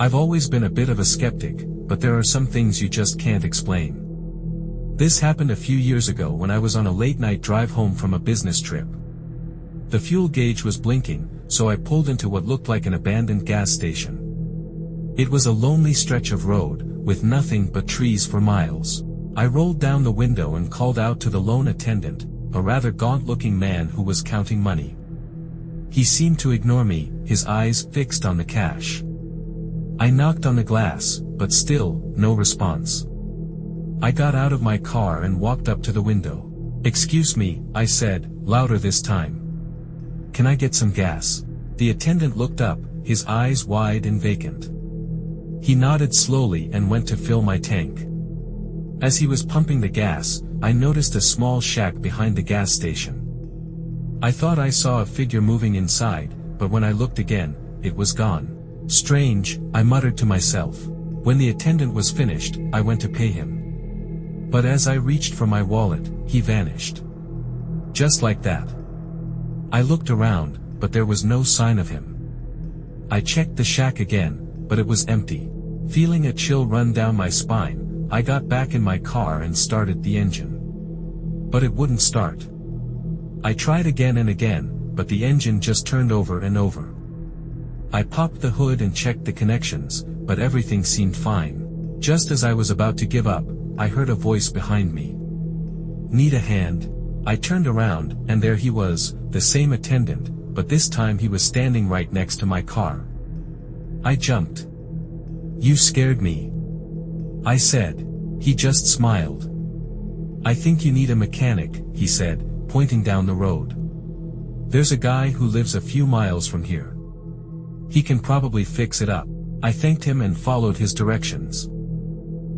I've always been a bit of a skeptic, but there are some things you just can't explain. This happened a few years ago when I was on a late-night drive home from a business trip. The fuel gauge was blinking, so I pulled into what looked like an abandoned gas station. It was a lonely stretch of road, with nothing but trees for miles. I rolled down the window and called out to the lone attendant, a rather gaunt-looking man who was counting money. He seemed to ignore me, his eyes fixed on the cash. I knocked on the glass, but still, no response. I got out of my car and walked up to the window. "Excuse me," I said, louder this time. "Can I get some gas?" The attendant looked up, his eyes wide and vacant. He nodded slowly and went to fill my tank. As he was pumping the gas, I noticed a small shack behind the gas station. I thought I saw a figure moving inside, but when I looked again, it was gone. "Strange," I muttered to myself. When the attendant was finished, I went to pay him. But as I reached for my wallet, he vanished. Just like that. I looked around, but there was no sign of him. I checked the shack again, but it was empty. Feeling a chill run down my spine, I got back in my car and started the engine. But it wouldn't start. I tried again and again, but the engine just turned over and over. I popped the hood and checked the connections, but everything seemed fine. Just as I was about to give up, I heard a voice behind me. "Need a hand?" I turned around, and there he was, the same attendant, but this time he was standing right next to my car. I jumped. "You scared me," I said. He just smiled. "I think you need a mechanic," he said, pointing down the road. "There's a guy who lives a few miles from here. He can probably fix it up." I thanked him and followed his directions.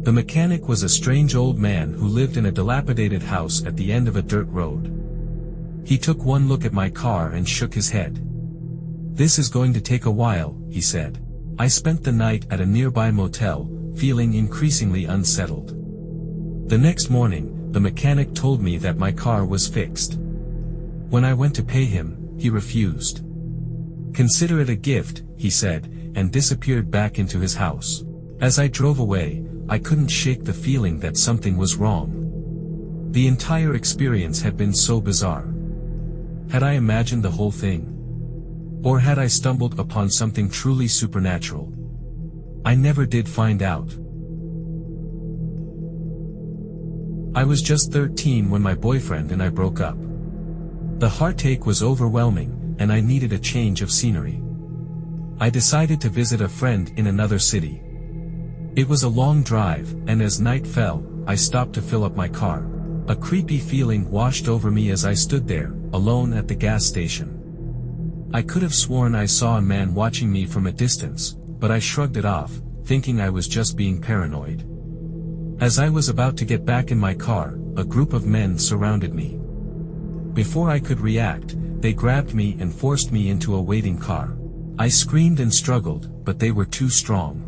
The mechanic was a strange old man who lived in a dilapidated house at the end of a dirt road. He took one look at my car and shook his head. "This is going to take a while," he said. I spent the night at a nearby motel, feeling increasingly unsettled. The next morning, the mechanic told me that my car was fixed. When I went to pay him, he refused. "Consider it a gift," he said, and disappeared back into his house. As I drove away, I couldn't shake the feeling that something was wrong. The entire experience had been so bizarre. Had I imagined the whole thing? Or had I stumbled upon something truly supernatural? I never did find out. I was just 13 when my boyfriend and I broke up. The heartache was overwhelming, and I needed a change of scenery. I decided to visit a friend in another city. It was a long drive, and as night fell, I stopped to fill up my car. A creepy feeling washed over me as I stood there, alone at the gas station. I could have sworn I saw a man watching me from a distance, but I shrugged it off, thinking I was just being paranoid. As I was about to get back in my car, a group of men surrounded me. Before I could react, they grabbed me and forced me into a waiting car. I screamed and struggled, but they were too strong.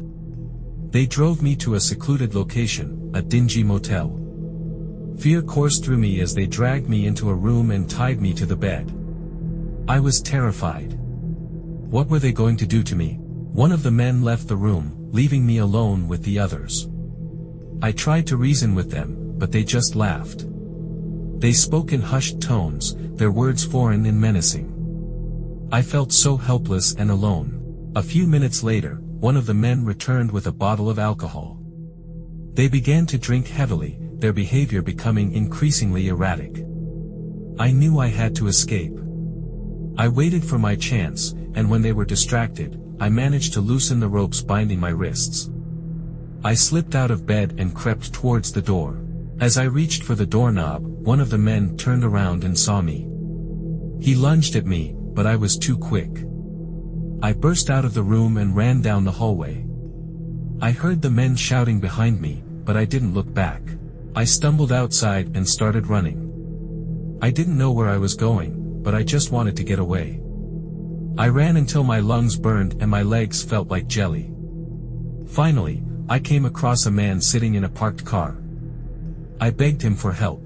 They drove me to a secluded location, a dingy motel. Fear coursed through me as they dragged me into a room and tied me to the bed. I was terrified. What were they going to do to me? One of the men left the room, leaving me alone with the others. I tried to reason with them, but they just laughed. They spoke in hushed tones, their words foreign and menacing. I felt so helpless and alone. A few minutes later, one of the men returned with a bottle of alcohol. They began to drink heavily, their behavior becoming increasingly erratic. I knew I had to escape. I waited for my chance, and when they were distracted, I managed to loosen the ropes binding my wrists. I slipped out of bed and crept towards the door. As I reached for the doorknob, one of the men turned around and saw me. He lunged at me, but I was too quick. I burst out of the room and ran down the hallway. I heard the men shouting behind me, but I didn't look back. I stumbled outside and started running. I didn't know where I was going, but I just wanted to get away. I ran until my lungs burned and my legs felt like jelly. Finally, I came across a man sitting in a parked car. I begged him for help.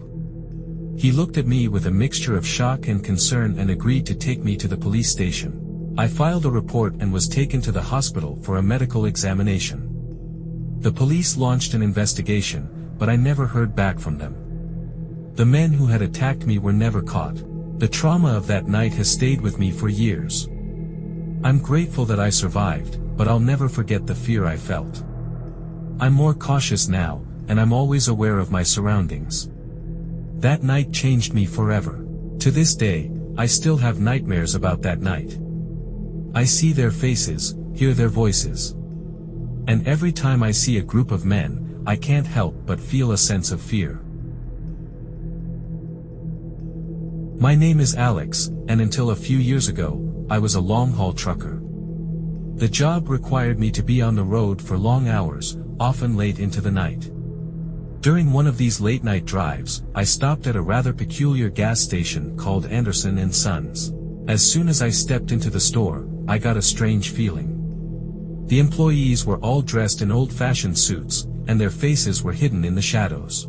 He looked at me with a mixture of shock and concern and agreed to take me to the police station. I filed a report and was taken to the hospital for a medical examination. The police launched an investigation, but I never heard back from them. The men who had attacked me were never caught. The trauma of that night has stayed with me for years. I'm grateful that I survived, but I'll never forget the fear I felt. I'm more cautious now, and I'm always aware of my surroundings. That night changed me forever. To this day, I still have nightmares about that night. I see their faces, hear their voices. And every time I see a group of men, I can't help but feel a sense of fear. My name is Alex, and until a few years ago, I was a long-haul trucker. The job required me to be on the road for long hours, often late into the night. During one of these late-night drives, I stopped at a rather peculiar gas station called Anderson & Sons. As soon as I stepped into the store, I got a strange feeling. The employees were all dressed in old-fashioned suits, and their faces were hidden in the shadows.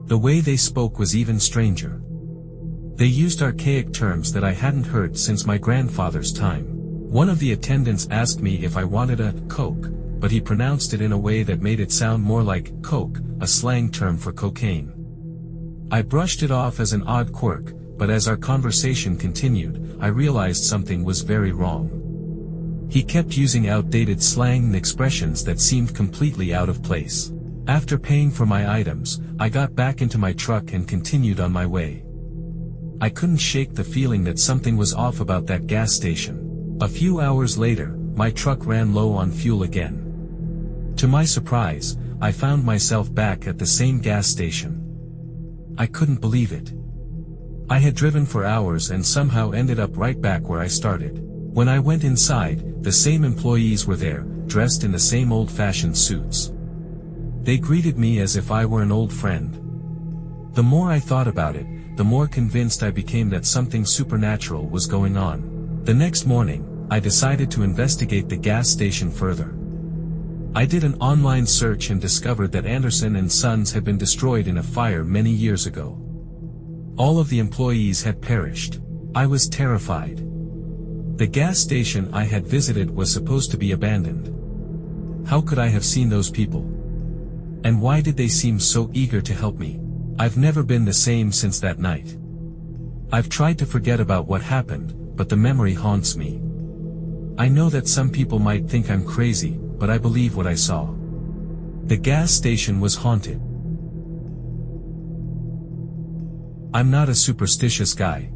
The way they spoke was even stranger. They used archaic terms that I hadn't heard since my grandfather's time. One of the attendants asked me if I wanted a Coke, but he pronounced it in a way that made it sound more like coke, a slang term for cocaine. I brushed it off as an odd quirk, but as our conversation continued, I realized something was very wrong. He kept using outdated slang and expressions that seemed completely out of place. After paying for my items, I got back into my truck and continued on my way. I couldn't shake the feeling that something was off about that gas station. A few hours later, my truck ran low on fuel again. To my surprise, I found myself back at the same gas station. I couldn't believe it. I had driven for hours and somehow ended up right back where I started. When I went inside, the same employees were there, dressed in the same old-fashioned suits. They greeted me as if I were an old friend. The more I thought about it, the more convinced I became that something supernatural was going on. The next morning, I decided to investigate the gas station further. I did an online search and discovered that Anderson & Sons had been destroyed in a fire many years ago. All of the employees had perished. I was terrified. The gas station I had visited was supposed to be abandoned. How could I have seen those people? And why did they seem so eager to help me? I've never been the same since that night. I've tried to forget about what happened, but the memory haunts me. I know that some people might think I'm crazy, but I believe what I saw. The gas station was haunted. I'm not a superstitious guy.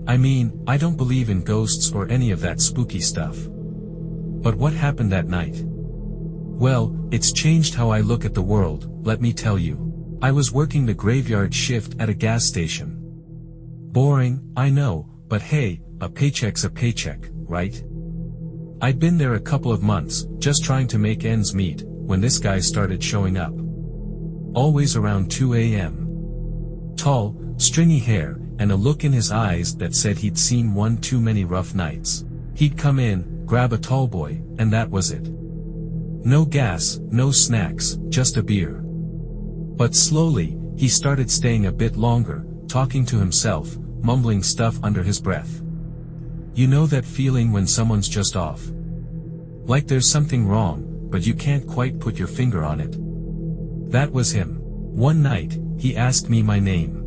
I mean, I don't believe in ghosts or any of that spooky stuff. But what happened that night? Well, it's changed how I look at the world, let me tell you. I was working the graveyard shift at a gas station. Boring, I know, but hey, a paycheck's a paycheck, right? I'd been there a couple of months, just trying to make ends meet, when this guy started showing up. Always around 2 a.m. Tall, stringy hair, and a look in his eyes that said he'd seen one too many rough nights. He'd come in, grab a tall boy, and that was it. No gas, no snacks, just a beer. But slowly, he started staying a bit longer, talking to himself, mumbling stuff under his breath. You know that feeling when someone's just off? Like there's something wrong, but you can't quite put your finger on it. That was him. One night, he asked me my name.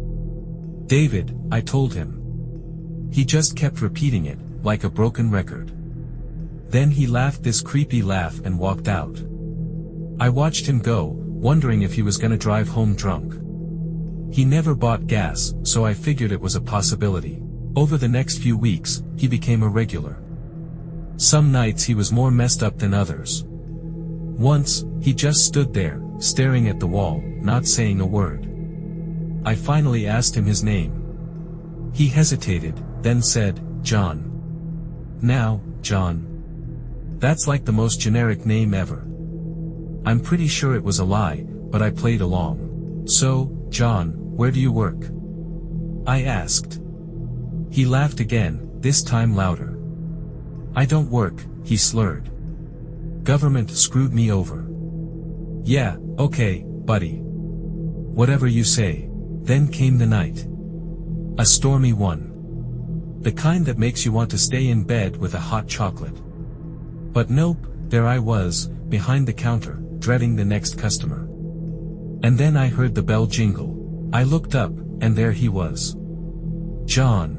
David, I told him. He just kept repeating it, like a broken record. Then he laughed this creepy laugh and walked out. I watched him go, wondering if he was gonna drive home drunk. He never bought gas, so I figured it was a possibility. Over the next few weeks, he became a regular. Some nights he was more messed up than others. Once, he just stood there, staring at the wall, not saying a word. I finally asked him his name. He hesitated, then said, John. Now, John. That's like the most generic name ever. I'm pretty sure it was a lie, but I played along. So, John, where do you work? I asked. He laughed again, this time louder. I don't work, he slurred. Government screwed me over. Yeah, okay, buddy. Whatever you say. Then came the night. A stormy one. The kind that makes you want to stay in bed with a hot chocolate. But nope, there I was, behind the counter, dreading the next customer. And then I heard the bell jingle. I looked up, and there he was. John.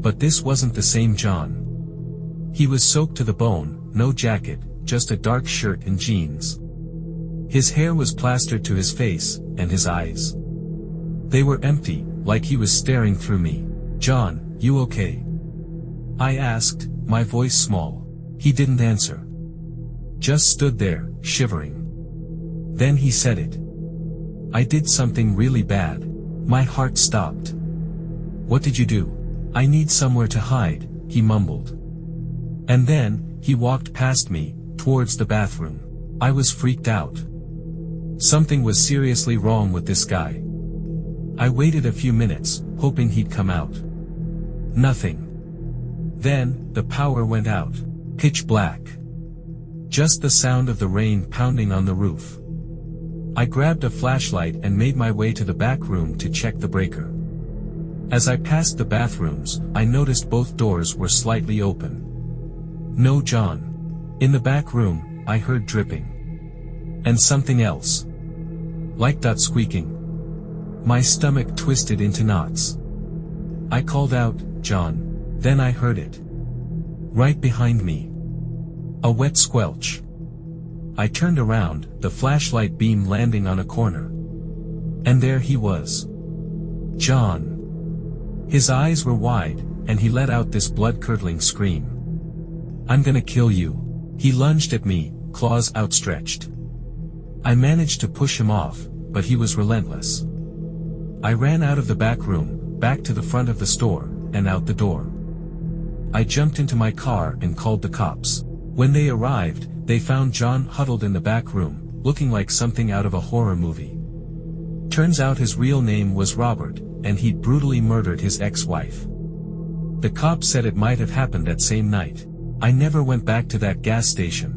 But this wasn't the same John. He was soaked to the bone, no jacket, just a dark shirt and jeans. His hair was plastered to his face, and his eyes. They were empty, like he was staring through me. "John, you okay?" I asked, my voice small. He didn't answer. Just stood there, shivering. Then he said it. "I did something really bad." My heart stopped. "What did you do?" "I need somewhere to hide," he mumbled. And then, he walked past me, towards the bathroom. I was freaked out. Something was seriously wrong with this guy. I waited a few minutes, hoping he'd come out. Nothing. Then, the power went out. Pitch black. Just the sound of the rain pounding on the roof. I grabbed a flashlight and made my way to the back room to check the breaker. As I passed the bathrooms, I noticed both doors were slightly open. No John. In the back room, I heard dripping. And something else. Like that squeaking. My stomach twisted into knots. I called out, "John." Then I heard it. Right behind me. A wet squelch. I turned around, the flashlight beam landing on a corner. And there he was. John. His eyes were wide, and he let out this blood-curdling scream. "I'm gonna kill you." He lunged at me, claws outstretched. I managed to push him off, but he was relentless. I ran out of the back room, back to the front of the store, and out the door. I jumped into my car and called the cops. When they arrived, they found John huddled in the back room, looking like something out of a horror movie. Turns out his real name was Robert, and he'd brutally murdered his ex-wife. The cops said it might have happened that same night. I never went back to that gas station.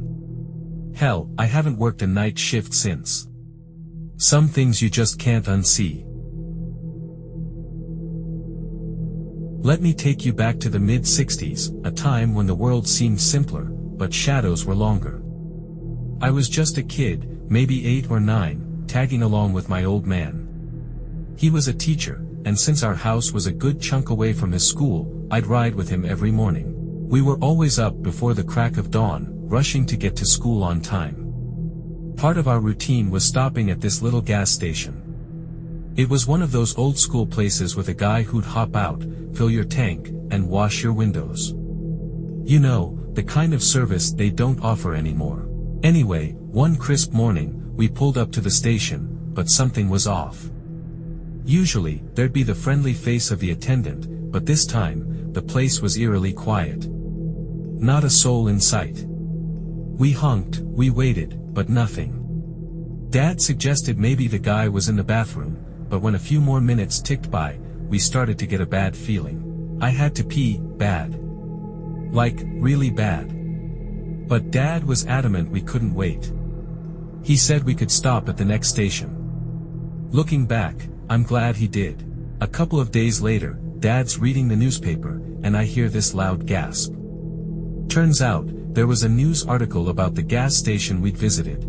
Hell, I haven't worked a night shift since. Some things you just can't unsee. Let me take you back to the mid-60s, a time when the world seemed simpler, but shadows were longer. I was just a kid, maybe 8 or 9, tagging along with my old man. He was a teacher, and since our house was a good chunk away from his school, I'd ride with him every morning. We were always up before the crack of dawn, rushing to get to school on time. Part of our routine was stopping at this little gas station. It was one of those old-school places with a guy who'd hop out, fill your tank, and wash your windows. You know, the kind of service they don't offer anymore. Anyway, one crisp morning, we pulled up to the station, but something was off. Usually, there'd be the friendly face of the attendant, but this time, the place was eerily quiet. Not a soul in sight. We honked, we waited, but nothing. Dad suggested maybe the guy was in the bathroom, but when a few more minutes ticked by, we started to get a bad feeling. I had to pee, bad. Like, really bad. But Dad was adamant we couldn't wait. He said we could stop at the next station. Looking back, I'm glad he did. A couple of days later, Dad's reading the newspaper, and I hear this loud gasp. Turns out, there was a news article about the gas station we'd visited.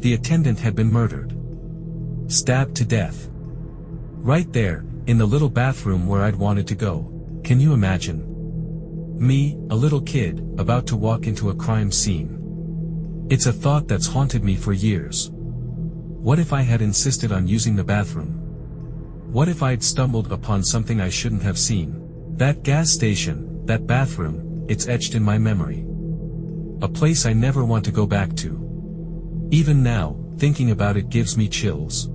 The attendant had been murdered. Stabbed to death. Right there, in the little bathroom where I'd wanted to go. Can you imagine? Me, a little kid, about to walk into a crime scene. It's a thought that's haunted me for years. What if I had insisted on using the bathroom? What if I'd stumbled upon something I shouldn't have seen? That gas station, that bathroom, it's etched in my memory. A place I never want to go back to. Even now, thinking about it gives me chills.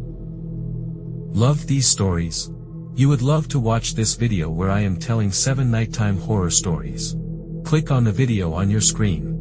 Love these stories? You would love to watch this video where I am telling 7 nighttime horror stories. Click on the video on your screen.